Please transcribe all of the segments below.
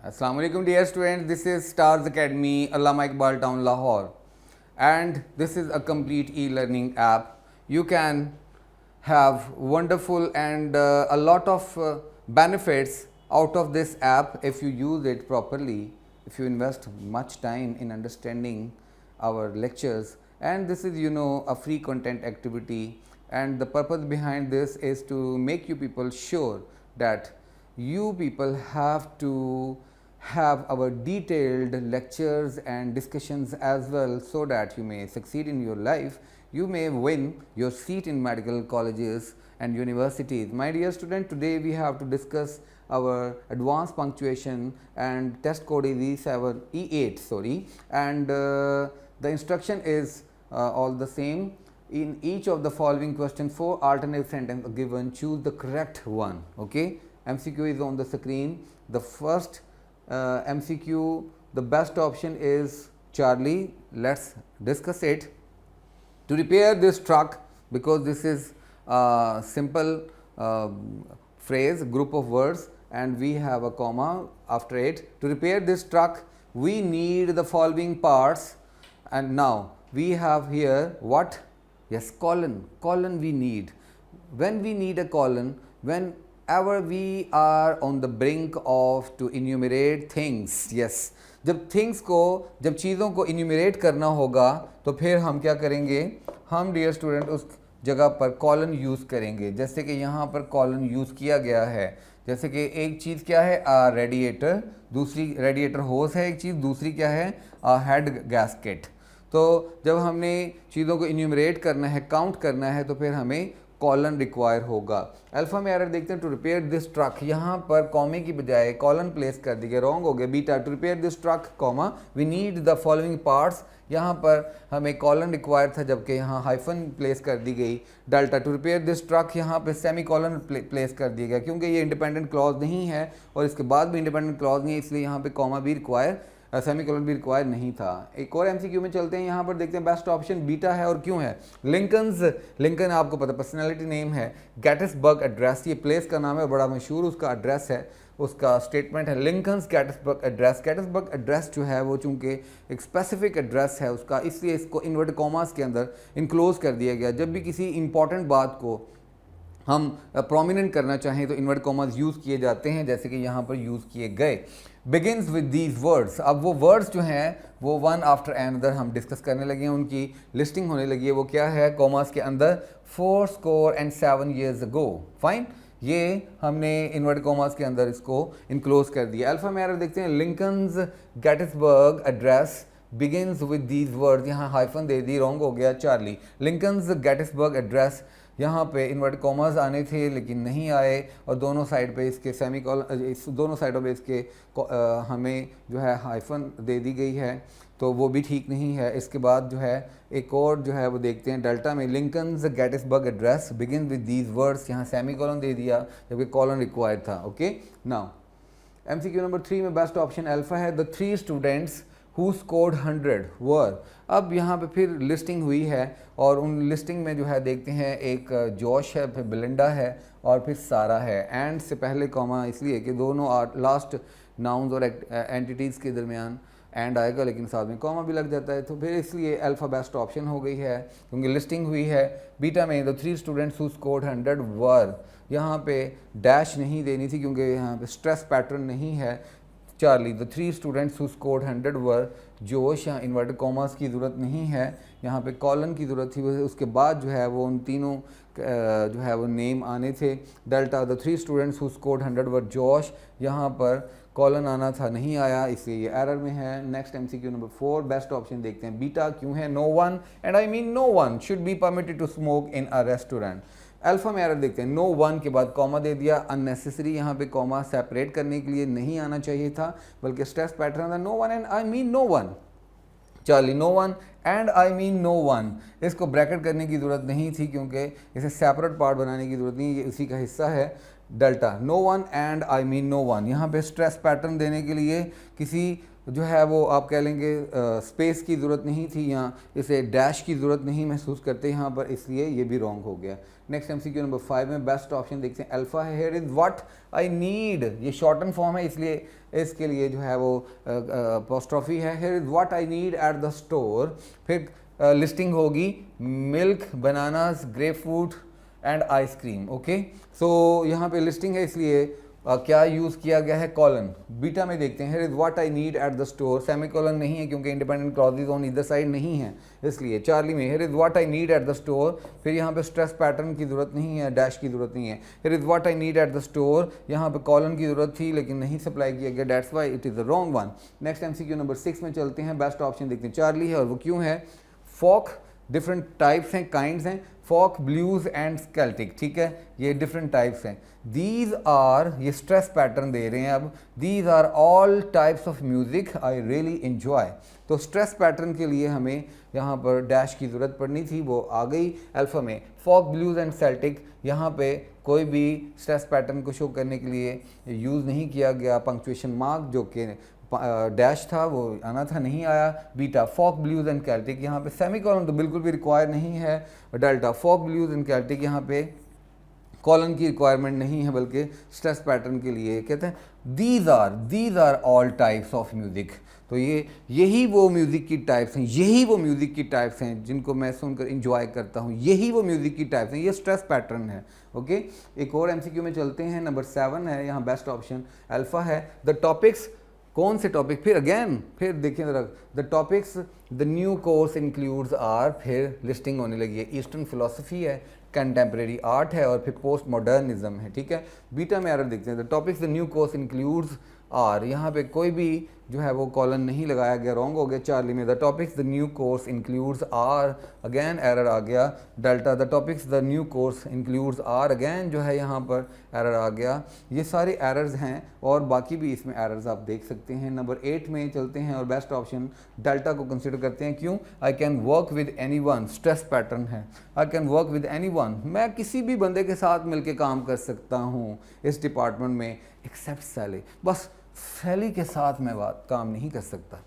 Assalamu alaikum dear students, this is Stars Academy, Allama Iqbal Town, Lahore, and this is a complete e-learning app. You can have wonderful and a lot of benefits out of this app if you use it properly, if you invest much time in understanding our lectures. And this is a free content activity, and the purpose behind this is to make you people sure that you people have to have our detailed lectures and discussions as well, so that you may succeed in your life, you may win your seat in medical colleges and universities. My dear student, today we have to discuss our advanced punctuation, and test code is E8 and the instruction is all the same. In each of the following questions, 4 alternative sentences given, choose the correct one. Okay, MCQ is on the screen. The first MCQ, the best option is Charlie. Let's discuss it. To repair this truck, because this is a simple phrase, group of words, and we have a comma after it. To repair this truck, we need the following parts, and now we have here what? Yes, colon we need. When we need a colon, whenever we are on the brink of to enumerate things, yes, जब चीज़ों को enumerate करना होगा, तो फिर हम क्या करेंगे? हम डियर स्टूडेंट उस जगह पर कॉलन यूज़ करेंगे। जैसे कि यहाँ पर कॉलन यूज़ किया गया है, जैसे कि एक चीज़ क्या है? रेडिएटर, दूसरी रेडिएटर होस है एक चीज़, दूसरी क्या है? Head gasket. तो जब हमने चीज़ों को इन्यूमरेट करना है, काउंट करना है, तो फिर हमें कॉलन रिक्वायर होगा। अल्फा में एरर देखते हैं, टू रिपेयर दिस ट्रक, यहाँ पर कॉमे की बजाय कॉलन प्लेस कर दिया, रॉन्ग हो गया। Beta, to repair this truck comma we need the following parts, यहाँ पर हमें कॉलन रिक्वायर था, जबकि यहाँ हाइफन प्लेस कर दी गई। Delta, to repair this truck, यहाँ पे सेमी कॉलन प्लेस कर दिया गया, क्योंकि ये इंडिपेंडेंट क्लॉज नहीं है और इसके बाद भी इंडिपेंडेंट क्लॉज नहीं है, इसलिए यहाँ पे कॉमा भी रिक्वायर, सेमी कॉलन भी रिक्वायर नहीं था। एक और एमसीक्यू में चलते हैं, यहाँ पर देखते हैं बेस्ट ऑप्शन बीटा है, और क्यों है? लिंकन आपको पता पर्सनैलिटी नेम है। गेटिसबर्ग एड्रेस, ये प्लेस का नाम है, बड़ा मशहूर उसका एड्रेस है, उसका स्टेटमेंट है Lincoln's Gettysburg address. Gettysburg address जो है वो चूँकि एक स्पेसिफिक एड्रेस है उसका, इसलिए इसको इन्वर्ट कॉमास के अंदर इनक्लोज कर दिया गया। जब भी किसी इंपॉर्टेंट बात को हम प्रोमिनेंट करना चाहें तो इन्वर्ट कॉमास यूज़ किए जाते हैं, जैसे कि यहाँ पर यूज़ किए गए। बिगिन्स विद दीज वर्ड्स, अब वो वर्ड्स जो हैं वो वन आफ्टर अनदर हम डिस्कस करने लगे हैं, उनकी लिस्टिंग होने लगी है। वो क्या है? कॉमास के अंदर 4 years ago। फाइन, ये हमने इन्वर्ट कॉमास के अंदर इसको इनक्लोज कर दिया। अल्फा में एरर देखते हैं, Lincoln's Gettysburg address begins with these words, यहाँ हाइफन दे दी, रॉन्ग हो गया। चार्ली, लिंकन्स गेटिसबर्ग एड्रेस, यहाँ पे इन्वर्ट कॉमर्स आने थे लेकिन नहीं आए, और दोनों साइड पे इसके सेमी कॉलन, दोनों साइडों पे इसके हमें जो है हाइफन दे दी गई है, तो वो भी ठीक नहीं है। इसके बाद जो है एक और जो है वो देखते हैं, डेल्टा में Lincoln's Gettysburg address begin with these words, यहाँ सेमी कॉलन दे दिया जबकि कॉलन रिक्वायर्ड था। ओके, नाउ एमसीक्यू नंबर 3 में बेस्ट ऑप्शन अल्फा है। द 3 स्टूडेंट्स हु स्कोर्ड 100 वर, अब यहाँ पे फिर लिस्टिंग हुई है, और उन लिस्टिंग में जो है देखते हैं एक जोश है, फिर बिलिंडा है, और फिर सारा है। एंड से पहले कॉमा इसलिए कि दोनों लास्ट नाउन्स और एंटिटीज़ के दरमियान एंड आएगा, लेकिन साथ में कॉमा भी लग जाता है, तो फिर इसलिए अल्फ़ा बेस्ट ऑप्शन हो गई है, क्योंकि लिस्टिंग हुई है। बीटा में द 3 स्टूडेंट्स हु स्कोर्ड 100 वर, यहाँ पे डैश नहीं देनी थी क्योंकि यहाँ पे स्ट्रेस पैटर्न नहीं है। Charlie, the 3 students who scored 100 वर, जोश, यहाँ इन्वर्टेड कॉमास की ज़रूरत नहीं है, यहाँ पे कॉलन की ज़रूरत थी। उसके बाद जो है वो उन तीनों जो है वो नेम आने थे। Delta, the 3 students who scored 100 वर जोश, यहाँ पर कॉलन आना था, नहीं आया, इसलिए ये एरर में है। Next MCQ number 4, best option देखते हैं। बीटा क्यों है? No one, and I mean no one should be permitted to smoke in a restaurant. Alpha में एरर देखते हैं, नो वन के बाद कॉमा दे दिया, अननेसेसरी, यहाँ पे कॉमा सेपरेट करने के लिए नहीं आना चाहिए था, बल्कि स्ट्रेस पैटर्न था, no one and I mean no one. Charlie, no one and I mean no one, इसको ब्रैकेट करने की ज़रूरत नहीं थी क्योंकि इसे सेपरेट पार्ट बनाने की ज़रूरत नहीं, ये उसी का हिस्सा है। Delta, no one and I mean no one, यहाँ पे स्ट्रेस पैटर्न देने के लिए किसी जो है वो आप कह लेंगे स्पेस की ज़रूरत नहीं थी, या इसे डैश की ज़रूरत नहीं महसूस करते यहाँ पर, इसलिए ये भी रॉन्ग हो गया। नेक्स्ट MCQ नंबर 5 में बेस्ट ऑप्शन देखते हैं अल्फ़ा है। Here is what I need, ये शॉर्टन फॉर्म है इसलिए इसके लिए जो है वो अपोस्ट्रोफी है। Here is what I need at the store, फिर लिस्टिंग होगी milk, bananas, grapefruit and ice cream. Okay, so यहाँ पे लिस्टिंग है इसलिए क्या यूज़ किया गया है, कॉलन। बीटा में देखते हैं, here is what I need at the store, semi colon नहीं है क्योंकि इंडिपेंडेंट क्लॉजेज ऑन इधर साइड नहीं है इसलिए। चार्ली में here is what I need at the store, फिर यहाँ पे स्ट्रेस पैटर्न की ज़रूरत नहीं है, डैश की ज़रूरत नहीं है। Here is what I need at the store, यहाँ पे कॉलन की ज़रूरत थी लेकिन नहीं सप्लाई किया गया, that's why it is the wrong one. Next MCQ number 6 में चलते हैं, बेस्ट ऑप्शन देखते हैं चार्ली है, और वो क्यों है, फॉक डिफरेंट टाइप्स हैं, काइंड्स हैं, फोक, ब्लूज एंड स्केल्टिक, ठीक है, ये डिफरेंट टाइप्स हैं। दीज आर, ये स्ट्रेस पैटर्न दे रहे हैं अब, these are all types of music I really enjoy. तो स्ट्रेस पैटर्न के लिए हमें यहाँ पर डैश की ज़रूरत पड़नी थी, वो आ गई अल्फ़ा में। फोक, ब्लूज एंड सेल्टिक, यहाँ पे कोई भी स्ट्रेस पैटर्न को शो करने के लिए यूज़ नहीं किया गया पंक्चुएशन मार्क, जो कि डैश था वो आना था, नहीं आया। Beta, folk, blues and Celtic, यहाँ पे सेमी कॉलन तो बिल्कुल भी रिक्वायर नहीं है। Delta, folk, blues and Celtic, यहाँ पे कॉलन की रिक्वायरमेंट नहीं है बल्कि स्ट्रेस पैटर्न के लिए कहते हैं these are all types of music. तो यही वो म्यूज़िक की टाइप्स हैं, यही वो म्यूज़िक की टाइप्स हैं जिनको मैं सुनकर इंजॉय करता हूँ, यही वो म्यूज़िक की टाइप्स हैं, ये स्ट्रेस पैटर्न है। ओके, एक और MCQ में चलते हैं, नंबर 7 है, यहाँ बेस्ट ऑप्शन अल्फ़ा है। द टॉपिक्स, कौन से टॉपिक, फिर देखिए ज़रा, the topics the new course includes are, फिर लिस्टिंग होने लगी है, ईस्टर्न फिलोसफी है, कंटेम्प्रेरी आर्ट है और फिर पोस्ट मॉडर्निज्म है, ठीक है। बीटा में एरर देखते हैं, the topics the new course includes are, यहाँ पे कोई भी जो है वो कॉलन नहीं लगाया गया, रॉन्ग हो गया। चार्ली में the topics the new course includes are, again error आ गया। Delta, the topics the new course includes are, again जो है यहाँ पर एरर आ गया। ये सारे एरर्स हैं और बाकी भी इसमें एरर्स आप देख सकते हैं। नंबर 8 में चलते हैं और बेस्ट ऑप्शन डेल्टा को कंसिडर करते हैं, क्यों, I can work with any one, stress pattern है, I can work with any one, मैं किसी भी बंदे के साथ मिलकर काम कर सकता हूँ इस डिपार्टमेंट में, एक्सेप्ट सैली, बस सैली के साथ मैं काम नहीं कर सकता।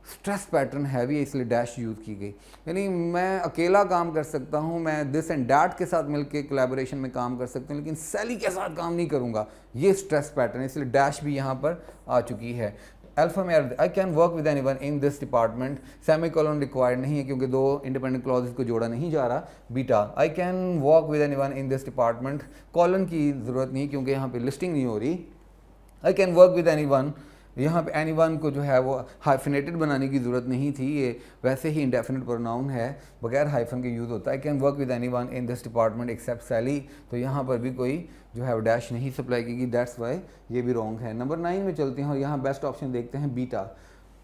स्ट्रेस पैटर्न हैवी है इसलिए डैश यूज़ की गई, यानी मैं अकेला काम कर सकता हूँ, मैं दिस एंड डैट के साथ मिलके कोलैबोरेशन में काम कर सकते हैं, लेकिन सैली के साथ काम नहीं करूँगा, ये स्ट्रेस पैटर्न है, इसलिए डैश भी यहाँ पर आ चुकी है। अल्फा में आई can work with anyone in this department, semi colon required नहीं है क्योंकि दो इंडिपेंडेंट क्लॉजेज को जोड़ा नहीं जा रहा। Beta, I can work with anyone in this department, colon की ज़रूरत नहीं क्योंकि यहाँ पे लिस्टिंग नहीं हो रही। आई कैन वर्क विद एनीवन, यहाँ पे एनीवन को जो है वो हाइफिनेटेड बनाने की ज़रूरत नहीं थी, ये वैसे ही इंडेफिनिट प्रोनाउन है, बगैर हाइफन के यूज़ होता है। I can work with anyone in this department except Sally, तो यहाँ पर भी कोई जो है वो डैश नहीं सप्लाई की, दैट्स वाई ये भी रॉन्ग है। नंबर 9 में चलते हैं और यहाँ बेस्ट ऑप्शन देखते हैं बीटा।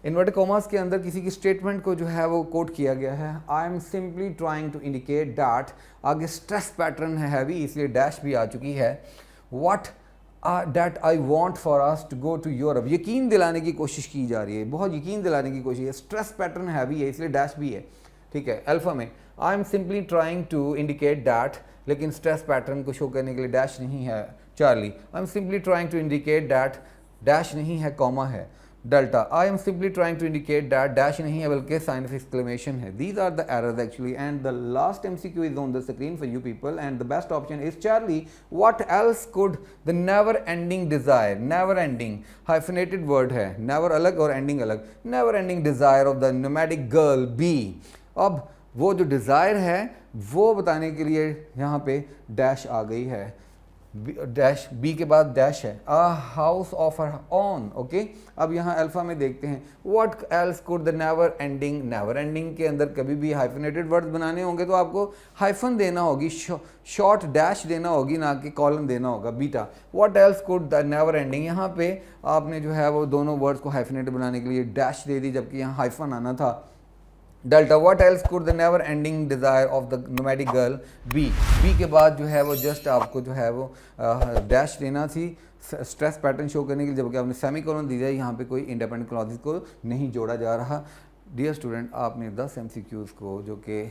इन्वर्टेड कॉमास के अंदर किसी की स्टेटमेंट को जो है वो कोट किया गया है, I am simply trying to indicate that, आगे स्ट्रेस पैटर्न है हैवी इसलिए डैश भी आ चुकी है। What that I want for us to go to Europe, यकीन दिलाने की कोशिश की जा रही है, बहुत यकीन दिलाने की कोशिश है, स्ट्रेस पैटर्न हैवी है इसलिए डैश भी है, ठीक है। अल्फा में I am simply trying to indicate that, लेकिन स्ट्रेस पैटर्न को शो करने के लिए डैश नहीं है। Charlie, I am simply trying to indicate that, dash नहीं है, कॉमा है। Delta, I am simply trying to indicate that, dash नहीं है बल्कि साइन ऑफ एक्सक्लेमेशन है। These are the errors actually and the last MCQ is on the screen for you people and the best option is Charlie. What else could the never ending desire, never ending hyphenated word है, never अलग और ending अलग, never ending desire of the nomadic girl be. अब वो जो desire है वो बताने के लिए यहाँ पे डैश आ गई है, डैश बी के बाद डैश है, a house of her on. Okay, अब यहाँ अल्फा में देखते हैं, what else could the never ending, never ending के अंदर कभी भी हाइफिनेटेड वर्ड्स बनाने होंगे तो आपको हाइफन देना होगी, शॉर्ट डैश देना होगी, ना कि कॉलन देना होगा। Beta, what else could the never ending, यहाँ पे आपने जो है वो दोनों वर्ड्स को हाइफिनेटेड बनाने के लिए डैश दे दी जबकि यहाँ हाइफन आना था। Delta, what else could the never ending desire of the nomadic girl be, be के बाद जो है वो जस्ट आपको जो है वो डैश देना थी स्ट्रेस पैटर्न शो करने के लिए, जबकि आपने सेमी कॉलन दी जाए, यहाँ पे कोई इंडिपेंडेंट क्लॉजेज को नहीं जोड़ा जा रहा। डियर स्टूडेंट, आपने 10 MCQs को जो कि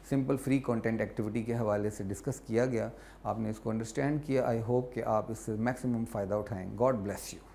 सिंपल फ्री कंटेंट एक्टिविटी के हवाले से डिस्कस किया गया, आपने इसको अंडरस्टैंड किया। आई होप कि आप इससे मैक्सिमम फ़ायदा उठाएँ। God bless you.